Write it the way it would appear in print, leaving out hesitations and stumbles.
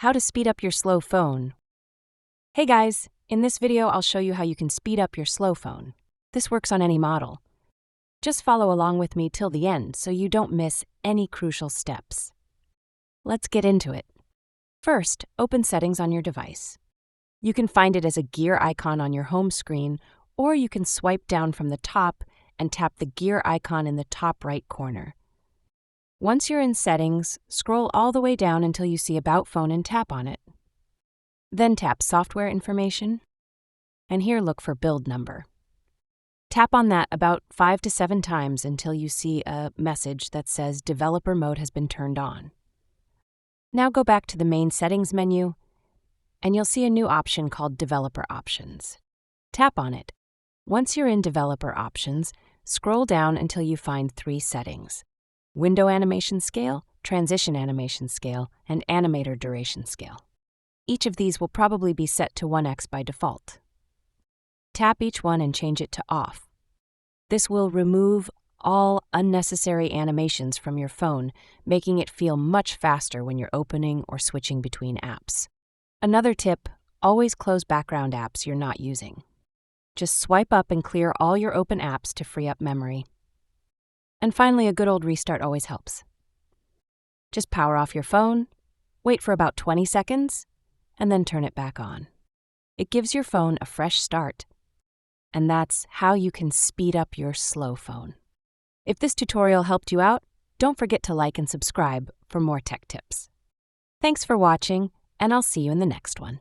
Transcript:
How to speed up your slow phone. Hey guys, in this video I'll show you how you can speed up your slow phone. This works on any model. Just follow along with me till the end so you don't miss any crucial steps. Let's get into it. First, open Settings on your device. You can find it as a gear icon on your home screen, or you can swipe down from the top and tap the gear icon in the top right corner. Once you're in Settings, scroll all the way down until you see About Phone and tap on it. Then tap Software Information, and here look for Build Number. Tap on that about 5 to 7 times until you see a message that says Developer Mode has been turned on. Now go back to the main Settings menu, and you'll see a new option called Developer Options. Tap on it. Once you're in Developer Options, scroll down until you find 3 settings: Window Animation Scale, Transition Animation Scale, and Animator Duration Scale. Each of these will probably be set to 1x by default. Tap each one and change it to Off. This will remove all unnecessary animations from your phone, making it feel much faster when you're opening or switching between apps. Another tip, always close background apps you're not using. Just swipe up and clear all your open apps to free up memory. And finally, a good old restart always helps. Just power off your phone, wait for about 20 seconds, and then turn it back on. It gives your phone a fresh start. And that's how you can speed up your slow phone. If this tutorial helped you out, don't forget to like and subscribe for more tech tips. Thanks for watching, and I'll see you in the next one.